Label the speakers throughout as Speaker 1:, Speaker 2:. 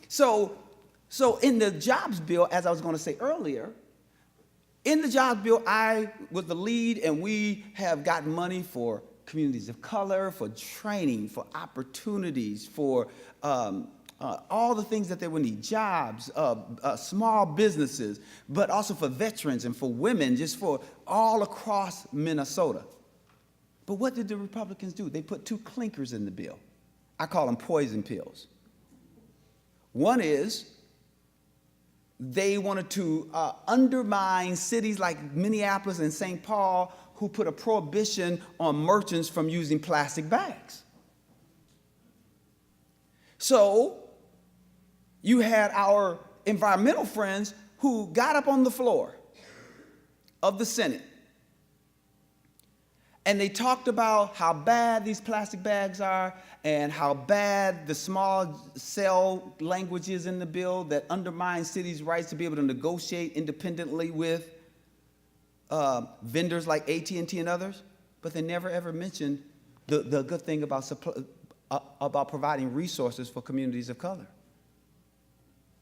Speaker 1: So, so in the jobs bill, as I was going to say earlier, in the jobs bill, I was the lead, and we have gotten money for communities of color, for training, for opportunities, for all the things that they would need, jobs, small businesses, but also for veterans and for women, just for all across Minnesota. But what did the Republicans do? They put two clinkers in the bill. I call them poison pills. One is they wanted to undermine cities like Minneapolis and St. Paul, who put a prohibition on merchants from using plastic bags. So you had our environmental friends who got up on the floor of the Senate, and they talked about how bad these plastic bags are and how bad the small cell language is in the bill that undermines cities' rights to be able to negotiate independently with vendors like AT&T and others. But they never ever mentioned the good thing about providing resources for communities of color.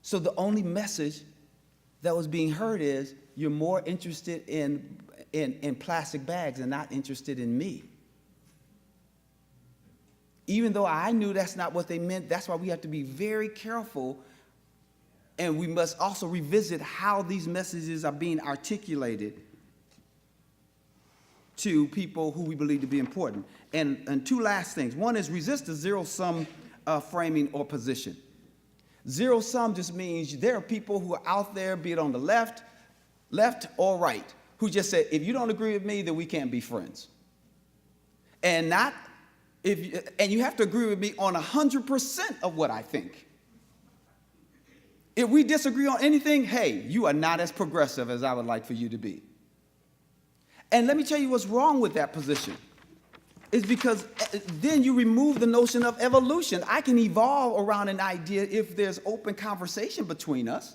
Speaker 1: So the only message that was being heard is, you're more interested in plastic bags and not interested in me. Even though I knew that's not what they meant, that's why we have to be very careful, and we must also revisit how these messages are being articulated to people who we believe to be important. And two last things. One is resist the zero-sum framing or position. Zero-sum just means there are people who are out there, be it on the left or right, who just say, if you don't agree with me, then we can't be friends. And you have to agree with me on 100% of what I think. If we disagree on anything, hey, you are not as progressive as I would like for you to be. And let me tell you what's wrong with that position. It's because then you remove the notion of evolution. I can evolve around an idea if there's open conversation between us.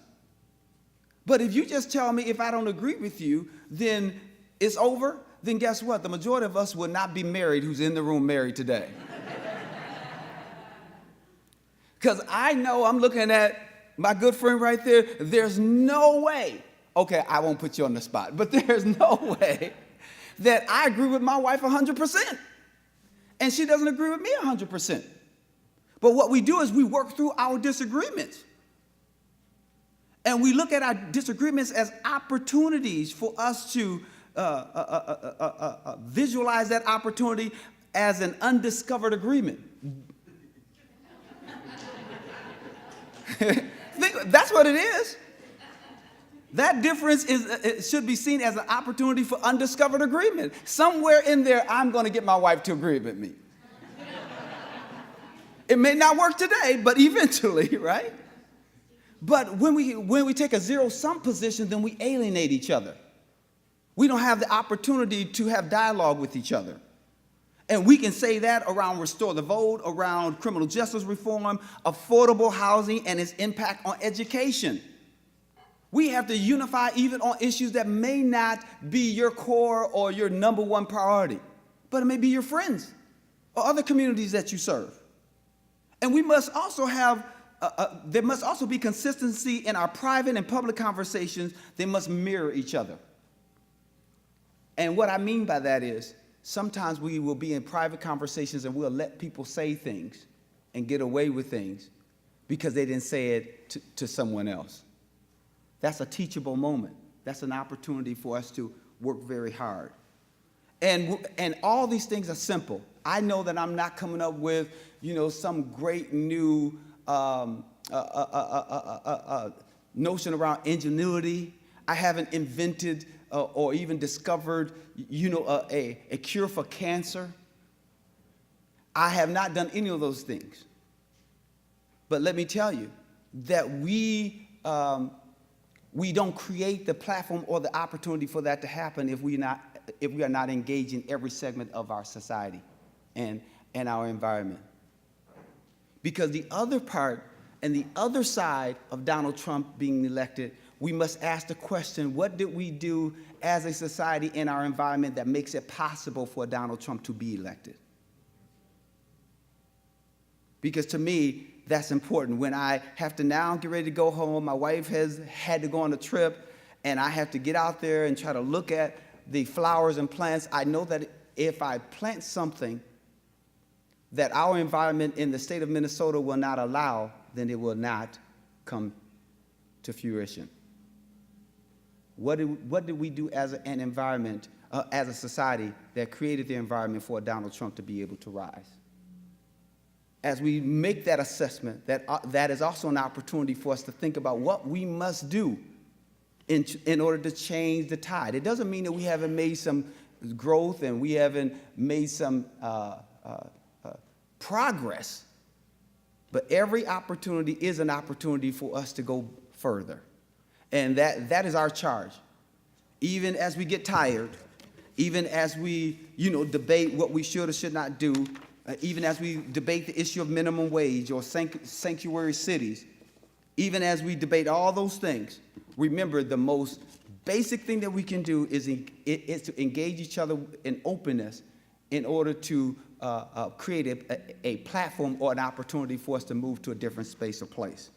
Speaker 1: But if you just tell me if I don't agree with you, then it's over, then guess what? The majority of us will not be married who's in the room married today. Because I know, I'm looking at my good friend right there, there's no way, okay, I won't put you on the spot, but there's no way that I agree with my wife 100%. And she doesn't agree with me 100%. But what we do is we work through our disagreements. And we look at our disagreements as opportunities for us to visualize that opportunity as an undiscovered agreement. That's what it is. That difference it should be seen as an opportunity for undiscovered agreement. Somewhere in there, I'm going to get my wife to agree with me. It may not work today, but eventually, right? But when we take a zero-sum position, then we alienate each other. We don't have the opportunity to have dialogue with each other. And we can say that around restore the vote, around criminal justice reform, affordable housing, and its impact on education. We have to unify even on issues that may not be your core or your number one priority, but it may be your friends or other communities that you serve. And we must also have, there must also be consistency in our private and public conversations. They must mirror each other. And what I mean by that is, sometimes we will be in private conversations and we'll let people say things and get away with things because they didn't say it to someone else. That's a teachable moment. That's an opportunity for us to work very hard. And all these things are simple. I know that I'm not coming up with, some great new notion around ingenuity. I haven't invented or even discovered, a cure for cancer. I have not done any of those things. But let me tell you that we don't create the platform or the opportunity for that to happen if we are not engaged in every segment of our society and our environment. Because the other part and the other side of Donald Trump being elected, we must ask the question, what did we do as a society in our environment that makes it possible for Donald Trump to be elected? Because to me, that's important. When I have to now get ready to go home, my wife has had to go on a trip, and I have to get out there and try to look at the flowers and plants, I know that if I plant something that our environment in the state of Minnesota will not allow, then it will not come to fruition. What did we do as an environment, as a society that created the environment for Donald Trump to be able to rise? As we make that assessment, that is also an opportunity for us to think about what we must do in order to change the tide. It doesn't mean that we haven't made some growth and we haven't made some progress, but every opportunity is an opportunity for us to go further. And that is our charge. Even as we get tired, even as we, debate what we should or should not do, even as we debate the issue of minimum wage or sanctuary cities, even as we debate all those things, remember the most basic thing that we can do is to engage each other in openness in order to create a platform or an opportunity for us to move to a different space or place.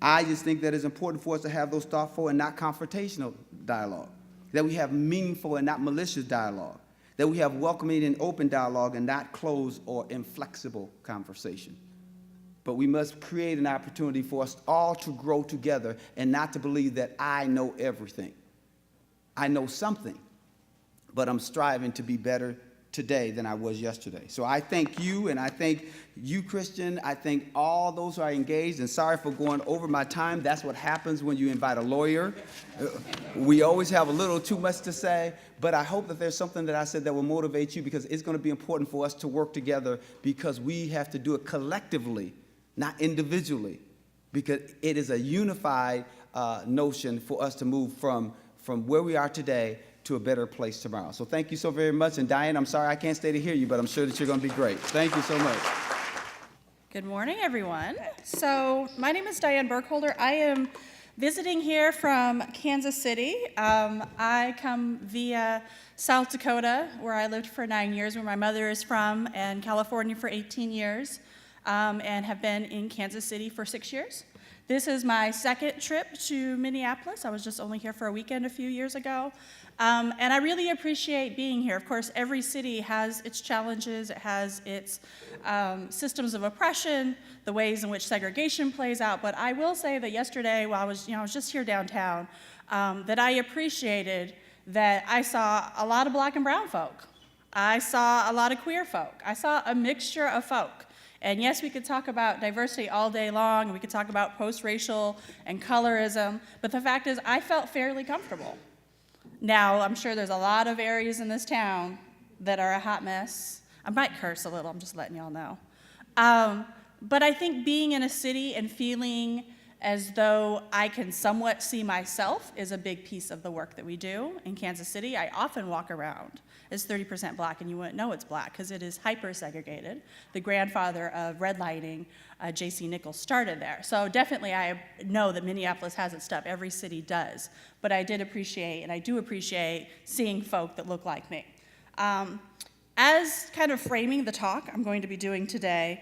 Speaker 1: I just think that it's important for us to have those thoughtful and not confrontational dialogue, that we have meaningful and not malicious dialogue, that we have welcoming and open dialogue and not closed or inflexible conversation. But we must create an opportunity for us all to grow together and not to believe that I know everything. I know something, but I'm striving to be better today than I was yesterday. So I thank you, and I thank you, Christian. I thank all those who are engaged, and sorry for going over my time. That's what happens when you invite a lawyer. We always have a little too much to say, but I hope that there's something that I said that will motivate you, because it's going to be important for us to work together, because we have to do it collectively, not individually, because it is a unified notion for us to move from where we are today to a better place tomorrow. So thank you so very much. And Diane, I'm sorry I can't stay to hear you, but I'm sure that you're going to be great. Thank you so much.
Speaker 2: Good morning, everyone. So my name is Diane Burkholder. I am visiting here from Kansas City. I come via South Dakota, where I lived for 9 years, where my mother is from, and California for 18 years, and have been in Kansas City for 6 years. This is my second trip to Minneapolis. I was just only here for a weekend a few years ago. And I really appreciate being here. Of course, every city has its challenges. It has its systems of oppression, the ways in which segregation plays out. But I will say that yesterday, while I was just here downtown, that I appreciated that I saw a lot of Black and brown folk. I saw a lot of queer folk. I saw a mixture of folk. And yes, we could talk about diversity all day long, and we could talk about post-racial and colorism, but the fact is I felt fairly comfortable. Now, I'm sure there's a lot of areas in this town that are a hot mess. I might curse a little, I'm just letting y'all know. But I think being in a city and feeling as though I can somewhat see myself is a big piece of the work that we do in Kansas City. I often walk around as 30% Black, and you wouldn't know it's Black because it is hyper-segregated. The grandfather of redlining, J.C. Nichols, started there. So definitely I know that Minneapolis has its stuff. Every city does. But I do appreciate seeing folk that look like me. As kind of framing the talk I'm going to be doing today,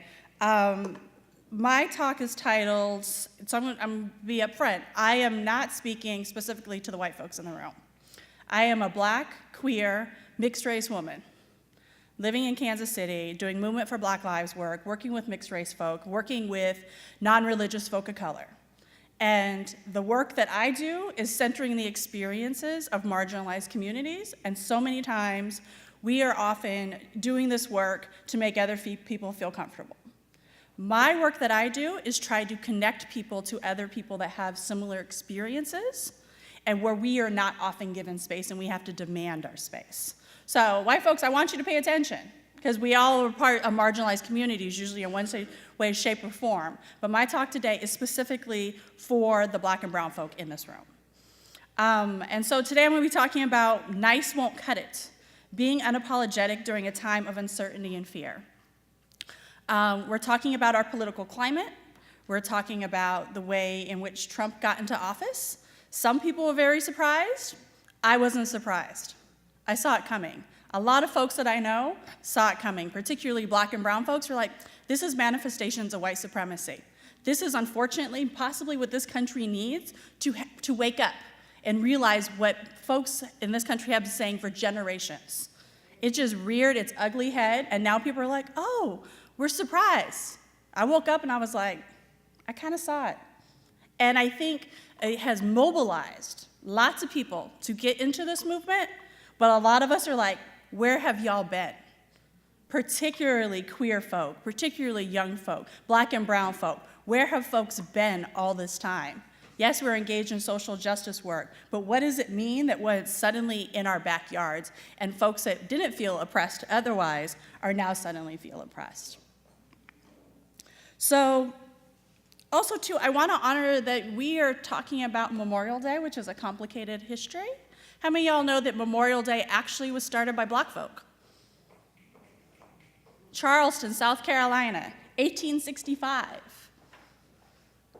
Speaker 2: my talk is titled, so I'm going to be up front, I am not speaking specifically to the white folks in the room. I am a Black, queer, mixed-race woman living in Kansas City, doing Movement for Black Lives work, working with mixed-race folk, working with non-religious folk of color. And the work that I do is centering the experiences of marginalized communities, and so many times we are often doing this work to make other people feel comfortable. My work that I do is try to connect people to other people that have similar experiences and where we are not often given space and we have to demand our space. So white folks, I want you to pay attention because we all are part of marginalized communities, usually in one way, shape, or form. But my talk today is specifically for the Black and brown folk in this room. And so today I'm going to be talking about nice won't cut it, being unapologetic during a time of uncertainty and fear. We're talking about our political climate. We're talking about the way in which Trump got into office. Some people were very surprised. I wasn't surprised. I saw it coming. A lot of folks that I know saw it coming, particularly Black and brown folks were like, this is manifestations of white supremacy. This is unfortunately possibly what this country needs to wake up and realize what folks in this country have been saying for generations. It just reared its ugly head, and now people are like, oh, we're surprised. I woke up and I was like, I kind of saw it. And I think it has mobilized lots of people to get into this movement, but a lot of us are like, where have y'all been? Particularly queer folk, particularly young folk, black and brown folk. Where have folks been all this time? Yes, we're engaged in social justice work, but what does it mean that when it's suddenly in our backyards and folks that didn't feel oppressed otherwise are now suddenly feel oppressed? So, also too, I want to honor that we are talking about Memorial Day, which is a complicated history. How many of y'all know that Memorial Day actually was started by black folk? Charleston, South Carolina, 1865.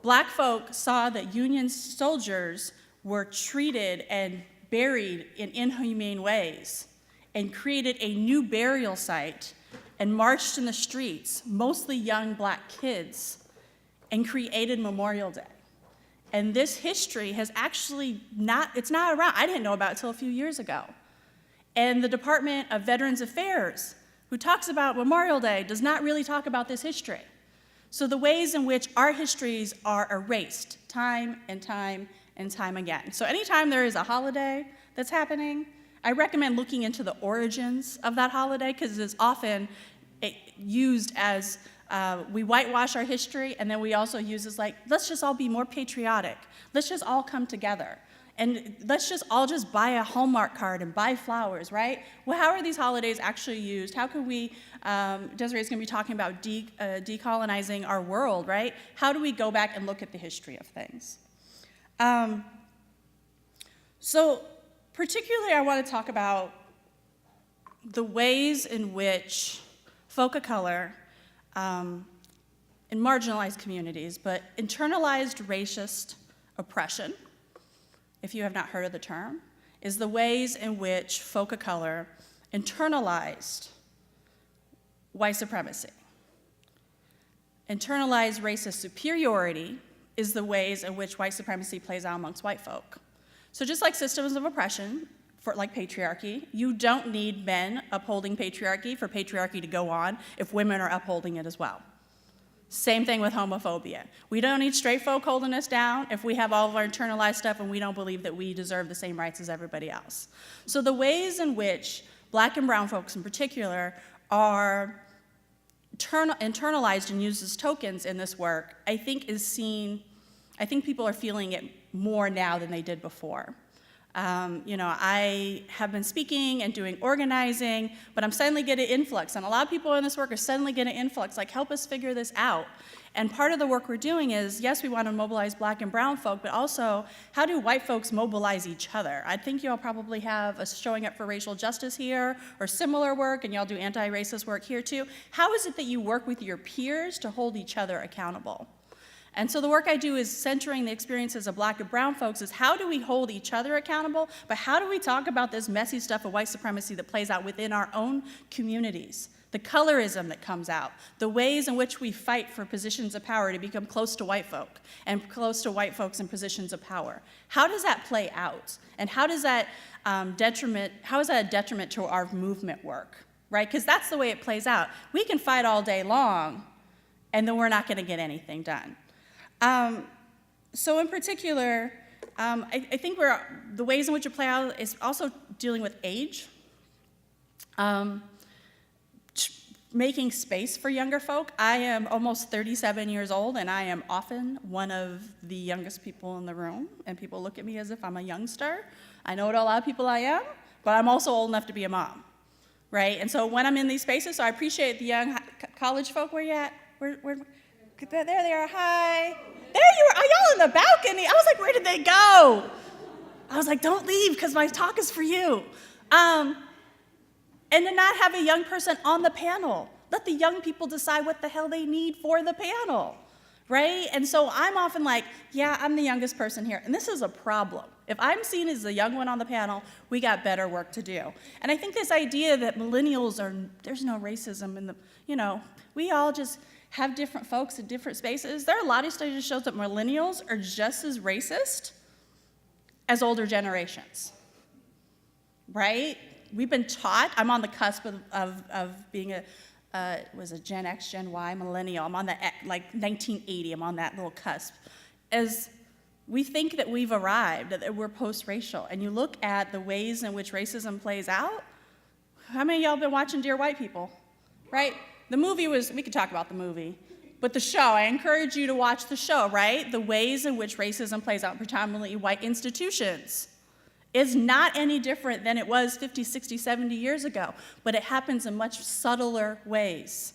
Speaker 2: Black folk saw that Union soldiers were treated and buried in inhumane ways and created a new burial site and marched in the streets, mostly young black kids, and created Memorial Day. And this history has actually it's not around. I didn't know about it until a few years ago. And the Department of Veterans Affairs, who talks about Memorial Day, does not really talk about this history. So the ways in which our histories are erased time and time and time again. So anytime there is a holiday that's happening, I recommend looking into the origins of that holiday, because it is often used as we whitewash our history, and then we also use it like, let's just all be more patriotic. Let's just all come together. And let's just all just buy a Hallmark card and buy flowers, right? Well, how are these holidays actually used? How can we, Desiree's gonna be talking about decolonizing our world, right? How do we go back and look at the history of things? So particularly I wanna talk about the ways in which folk of color in marginalized communities, but internalized racist oppression, if you have not heard of the term, is the ways in which folk of color internalized white supremacy. Internalized racist superiority is the ways in which white supremacy plays out amongst white folk. So just like systems of oppression, like patriarchy, you don't need men upholding patriarchy for patriarchy to go on if women are upholding it as well. Same thing with homophobia. We don't need straight folk holding us down if we have all of our internalized stuff and we don't believe that we deserve the same rights as everybody else. So the ways in which black and brown folks in particular are internalized and used as tokens in this work, I think people are feeling it more now than they did before. I have been speaking and doing organizing, but I'm suddenly getting influx, and a lot of people in this work are suddenly getting influx, like, help us figure this out. And part of the work we're doing is, yes, we want to mobilize black and brown folk, but also, how do white folks mobilize each other? I think y'all probably have a Showing Up for Racial Justice here, or similar work, and y'all do anti-racist work here too. How is it that you work with your peers to hold each other accountable? And so the work I do is centering the experiences of black and brown folks is how do we hold each other accountable, but how do we talk about this messy stuff of white supremacy that plays out within our own communities, the colorism that comes out, the ways in which we fight for positions of power to become close to white folk and close to white folks in positions of power. How does that play out? And how is that a detriment to our movement work, right? Because that's the way it plays out. We can fight all day long, and then we're not gonna get anything done. So in particular, I think the ways in which it plays out is also dealing with age, making space for younger folk. I am almost 37 years old, and I am often one of the youngest people in the room, and people look at me as if I'm a youngster. I know what a lot of people I am, but I'm also old enough to be a mom, right? And so when I'm in these spaces, so I appreciate the young college folk. Where you at? There they are, hi. There you are, y'all in the balcony. I was like, where did they go? I was like, don't leave, because my talk is for you. And to not have a young person on the panel. Let the young people decide what the hell they need for the panel, right? And so I'm often like, yeah, I'm the youngest person here, and this is a problem. If I'm seen as the young one on the panel, we got better work to do. And I think this idea that millennials there's no racism in we all just have different folks in different spaces. There are a lot of studies that show that millennials are just as racist as older generations, right? We've been taught, I'm on the cusp of being a Gen X, Gen Y, millennial. I'm on the, like 1980, I'm on that little cusp. As we think that we've arrived, that we're post-racial, and you look at the ways in which racism plays out, how many of y'all been watching Dear White People, right? The movie was, we could talk about the movie, but the show, I encourage you to watch the show, right? The ways in which racism plays out in predominantly white institutions is not any different than it was 50, 60, 70 years ago, but it happens in much subtler ways.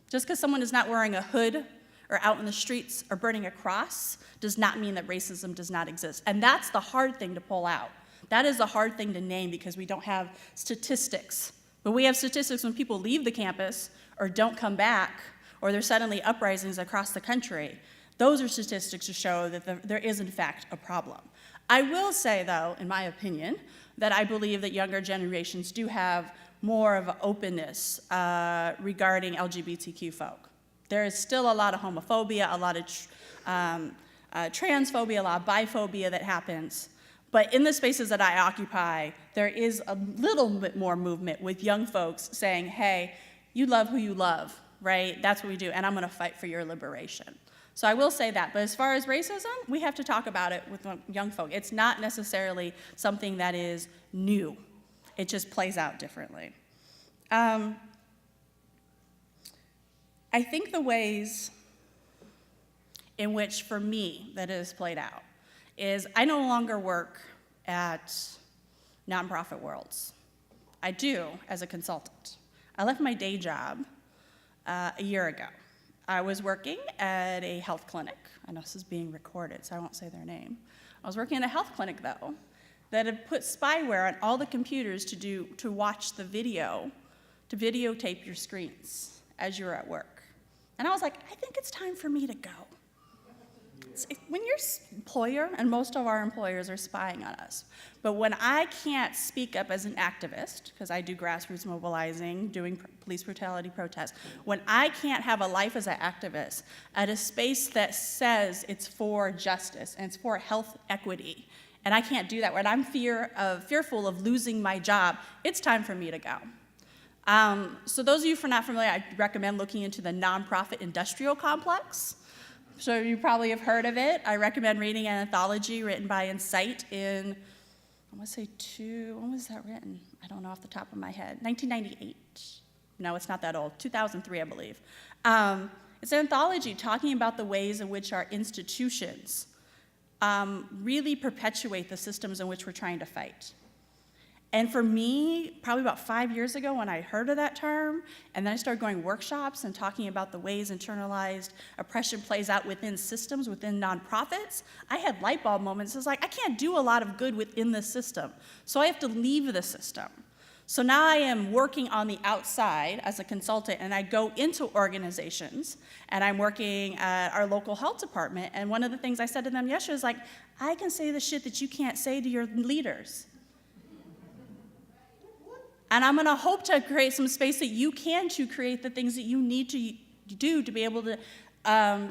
Speaker 2: Just because someone is not wearing a hood or out in the streets or burning a cross does not mean that racism does not exist. And that's the hard thing to pull out. That is the hard thing to name because we don't have statistics. But we have statistics when people leave the campus or don't come back, or there's suddenly uprisings across the country. Those are statistics to show that there is, in fact, a problem. I will say, though, in my opinion, that I believe that younger generations do have more of an openness regarding LGBTQ folk. There is still a lot of homophobia, a lot of transphobia, a lot of biphobia that happens. But in the spaces that I occupy, there is a little bit more movement with young folks saying, hey, you love who you love, right? That's what we do, and I'm gonna fight for your liberation. So I will say that, but as far as racism, we have to talk about it with young folk. It's not necessarily something that is new. It just plays out differently. I think the ways in which, for me, that it has played out is I no longer work at nonprofit worlds. I do as a consultant. I left my day job a year ago. I was working at a health clinic. I know this is being recorded, so I won't say their name. I was working at a health clinic, though, that had put spyware on all the computers to watch the video, to videotape your screens as you were at work. And I was like, I think it's time for me to go. When your employer, and most of our employers are spying on us, but when I can't speak up as an activist, because I do grassroots mobilizing, doing police brutality protests, when I can't have a life as an activist at a space that says it's for justice and it's for health equity, and I can't do that, when I'm fearful of losing my job, it's time for me to go. So those of you who are not familiar, I recommend looking into the nonprofit industrial complex. So you probably have heard of it. I recommend reading an anthology written by Insight in, I want to say when was that written? I don't know off the top of my head. 1998. No, it's not that old. 2003, I believe. It's an anthology talking about the ways in which our institutions really perpetuate the systems in which we're trying to fight. And for me, probably about 5 years ago when I heard of that term, and then I started going workshops and talking about the ways internalized oppression plays out within systems, within nonprofits, I had light bulb moments. It's like, I can't do a lot of good within this system, so I have to leave the system. So now I am working on the outside as a consultant, and I go into organizations, and I'm working at our local health department, and one of the things I said to them yesterday is like, I can say the shit that you can't say to your leaders. And I'm gonna hope to create some space that you can to create the things that you need to do to be able to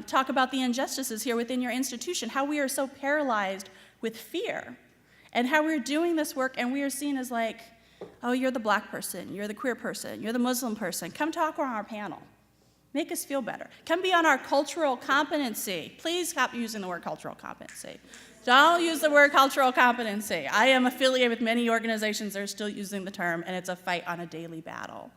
Speaker 2: talk about the injustices here within your institution, how we are so paralyzed with fear, and how we're doing this work and we are seen as like, oh, you're the black person, you're the queer person, you're the Muslim person, come talk on our panel. Make us feel better. Come be on our cultural competency. Please stop using the word cultural competency. Don't use the word cultural competency. I am affiliated with many organizations that are still using the term, and it's a fight on a daily battle,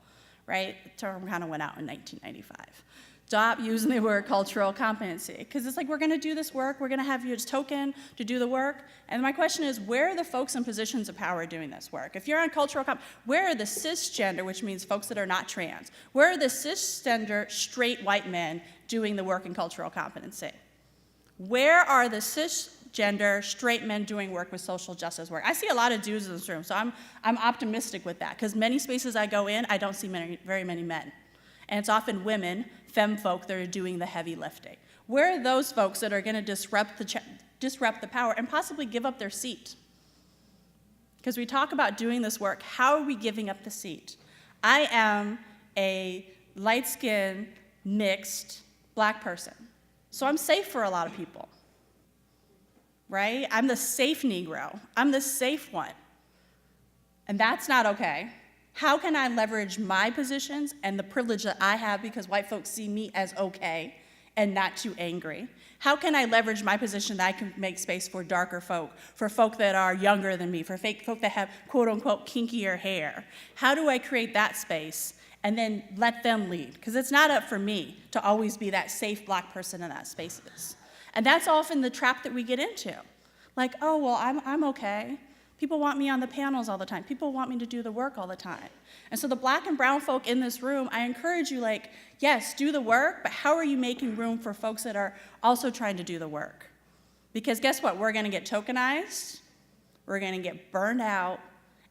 Speaker 2: right? The term kind of went out in 1995. Stop using the word cultural competency, because it's like, we're gonna do this work, we're gonna have you as token to do the work, and my question is, where are the folks in positions of power doing this work? If you're on cultural where are the cisgender, which means folks that are not trans? Where are the cisgender straight white men doing the work in cultural competency? Where are the cisgender straight men doing work with social justice work? I see a lot of dudes in this room, so I'm optimistic with that, because many spaces I go in, I don't see very many men. And it's often women, femme folk, that are doing the heavy lifting. Where are those folks that are gonna disrupt the power and possibly give up their seat? Because we talk about doing this work, how are we giving up the seat? I am a light-skinned, mixed, Black person. So I'm safe for a lot of people, right? I'm the safe Negro. I'm the safe one. And that's not okay. How can I leverage my positions and the privilege that I have because white folks see me as okay and not too angry? How can I leverage my position that I can make space for darker folk, for folk that are younger than me, for folk that have quote unquote kinkier hair? How do I create that space and then let them lead? Because it's not up for me to always be that safe Black person in that spaces. And that's often the trap that we get into. Like, oh, well, I'm okay. People want me on the panels all the time. People want me to do the work all the time. And so the Black and brown folk in this room, I encourage you, like, yes, do the work, but how are you making room for folks that are also trying to do the work? Because guess what? We're gonna get tokenized, we're gonna get burned out,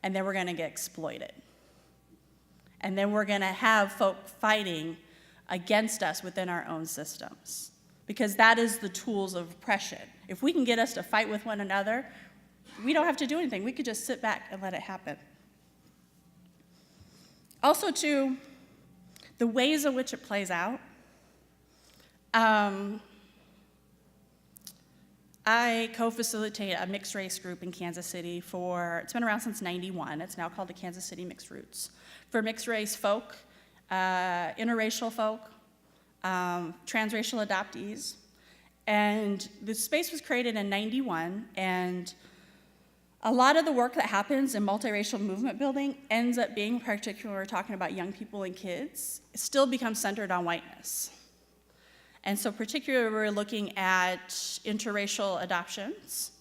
Speaker 2: and then we're gonna get exploited. And then we're gonna have folk fighting against us within our own systems. Because that is the tools of oppression. If we can get us to fight with one another, we don't have to do anything. We could just sit back and let it happen. Also, too, the ways in which it plays out. I co-facilitate a mixed race group in Kansas City it's been around since '91. It's now called the Kansas City Mixed Roots. For mixed race folk, interracial folk, transracial adoptees. And the space was created in '91, and a lot of the work that happens in multiracial movement building ends up being, particularly when we're talking about young people and kids, it still becomes centered on whiteness. And so particularly we're looking at interracial adoptions.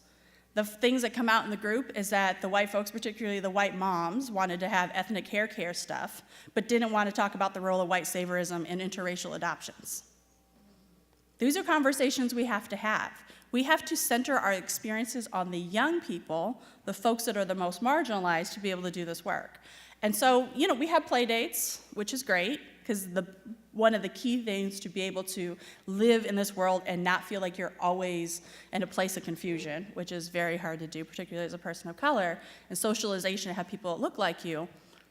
Speaker 2: The things that come out in the group is that the white folks, particularly the white moms, wanted to have ethnic hair care stuff, but didn't want to talk about the role of white saviorism in interracial adoptions. These are conversations we have to have. We have to center our experiences on the young people, the folks that are the most marginalized, to be able to do this work. And so, we have play dates, which is great, because one of the key things to be able to live in this world and not feel like you're always in a place of confusion, which is very hard to do, particularly as a person of color, and socialization to have people that look like you.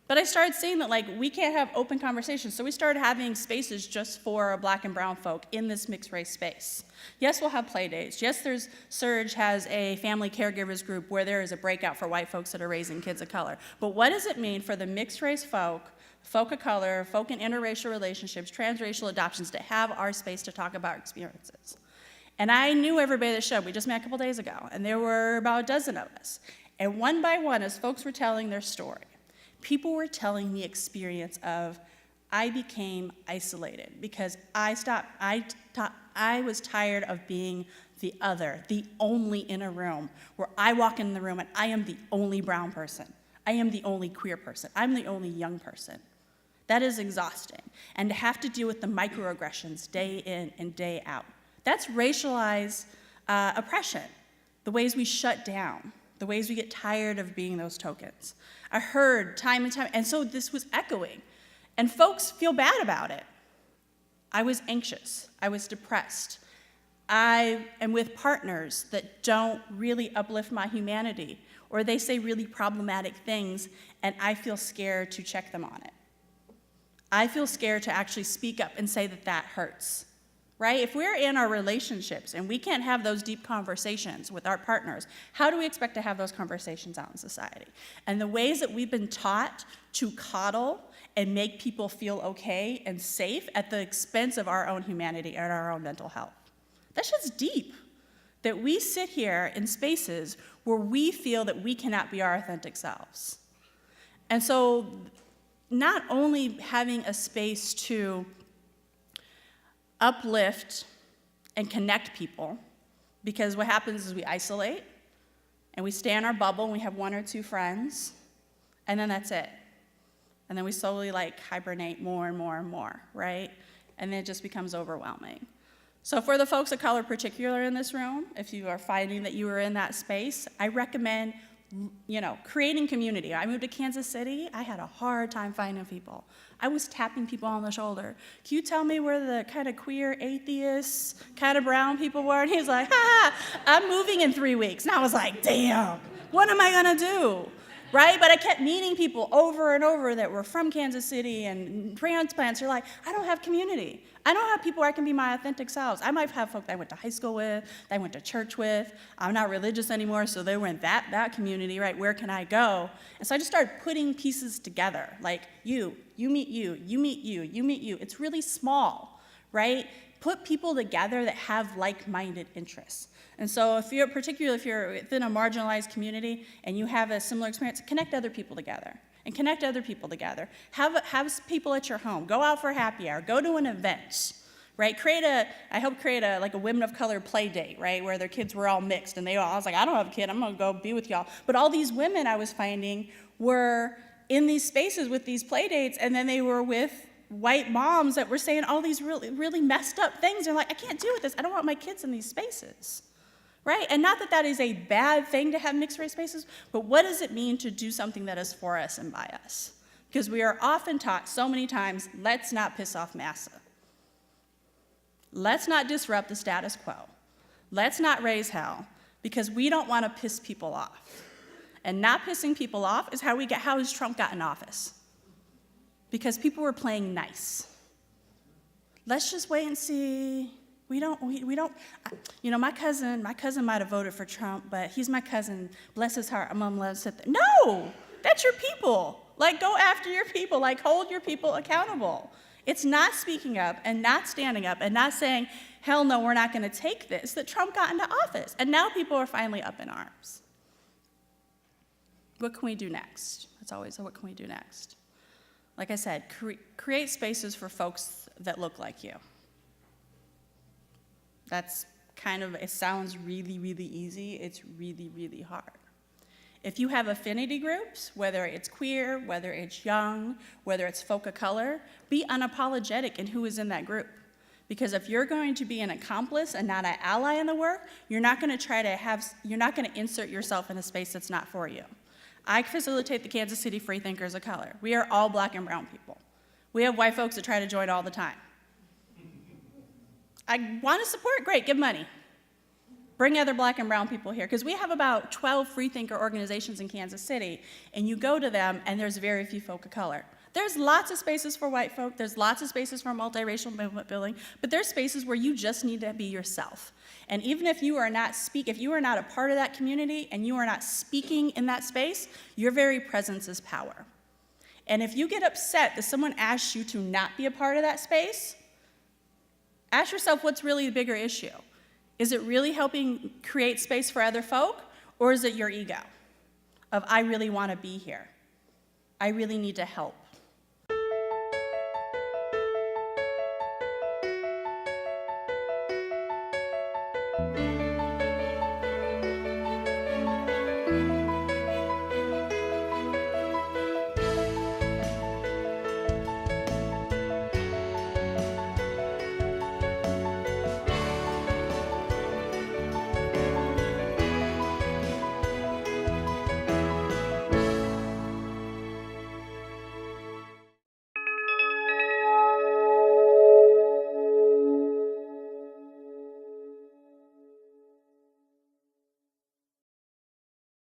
Speaker 2: But I started seeing that, we can't have open conversations, so we started having spaces just for Black and brown folk in this mixed race space. Yes, we'll have play dates. Yes, Surge has a family caregivers group where there is a breakout for white folks that are raising kids of color. But what does it mean for the mixed race folk of color, folk in interracial relationships, transracial adoptions, to have our space to talk about experiences? And I knew everybody that showed. We just met a couple days ago, and there were about a dozen of us. And one by one, as folks were telling their story, people were telling the experience of, I became isolated because I was tired of being the other, the only in a room, where I walk in the room and I am the only brown person. I am the only queer person. I'm the only young person. That is exhausting. And to have to deal with the microaggressions day in and day out. That's racialized oppression, the ways we shut down, the ways we get tired of being those tokens. I heard time and time, and so this was echoing. And folks feel bad about it. I was anxious. I was depressed. I am with partners that don't really uplift my humanity, or they say really problematic things, and I feel scared to check them on it. I feel scared to actually speak up and say that that hurts, right? If we're in our relationships and we can't have those deep conversations with our partners, how do we expect to have those conversations out in society? And the ways that we've been taught to coddle and make people feel okay and safe at the expense of our own humanity and our own mental health. That shit's deep. That we sit here in spaces where we feel that we cannot be our authentic selves. And so not only having a space to uplift and connect people, because what happens is we isolate and we stay in our bubble and we have one or two friends, and then that's it. And then we slowly hibernate more and more and more, right? And then it just becomes overwhelming. So for the folks of color particular in this room, if you are finding that you are in that space, I recommend creating community. I moved to Kansas City. I had a hard time finding people. I was tapping people on the shoulder. Can you tell me where the kind of queer, atheists, kind of brown people were? And he's like, I'm moving in 3 weeks. And I was like, damn, what am I gonna do? Right? But I kept meeting people over and over that were from Kansas City and transplants. They're like, I don't have community. I don't have people where I can be my authentic selves. I might have folk that I went to high school with, that I went to church with. I'm not religious anymore, so they were in that community, right? Where can I go? And so I just started putting pieces together, like you meet you, you meet you, you meet you. It's really small, right? Put people together that have like-minded interests. And so particularly if you're within a marginalized community and you have a similar experience, connect other people together. And connect other people together. Have people at your home. Go out for a happy hour. Go to an event, right? I helped create like a women of color play date, right? Where their kids were all mixed and I was like, I don't have a kid, I'm gonna go be with y'all. But all these women I was finding were in these spaces with these play dates, and then they were with white moms that were saying all these really, really messed up things. They're like, I can't deal with this. I don't want my kids in these spaces. Right? And not that that is a bad thing to have mixed race spaces, but what does it mean to do something that is for us and by us? Because we are often taught so many times, let's not piss off massa. Let's not disrupt the status quo. Let's not raise hell, because we don't want to piss people off. And not pissing people off is how has Trump got in office? Because people were playing nice. Let's just wait and see. We don't, my cousin might have voted for Trump, but he's my cousin, bless his heart, I'm gonna let him sit there. No, that's your people. Like, go after your people, like, hold your people accountable. It's not speaking up and not standing up and not saying, hell no, we're not gonna take this, that Trump got into office. And now people are finally up in arms. What can we do next? That's always, what can we do next? Like I said, create spaces for folks that look like you. That's it sounds really, really easy. It's really, really hard. If you have affinity groups, whether it's queer, whether it's young, whether it's folk of color, be unapologetic in who is in that group. Because if you're going to be an accomplice and not an ally in the work, you're not going to insert yourself in a space that's not for you. I facilitate the Kansas City Free Thinkers of Color. We are all black and brown people. We have white folks that try to join all the time. I want to support, great, give money. Bring other black and brown people here, because we have about 12 free thinker organizations in Kansas City, and you go to them, and there's very few folk of color. There's lots of spaces for white folk, there's lots of spaces for multiracial movement building, but there's spaces where you just need to be yourself. And even if you are not a part of that community, and you are not speaking in that space, your very presence is power. And if you get upset that someone asks you to not be a part of that space, ask yourself, what's really the bigger issue? Is it really helping create space for other folk, or is it your ego of, I really want to be here. I really need to help.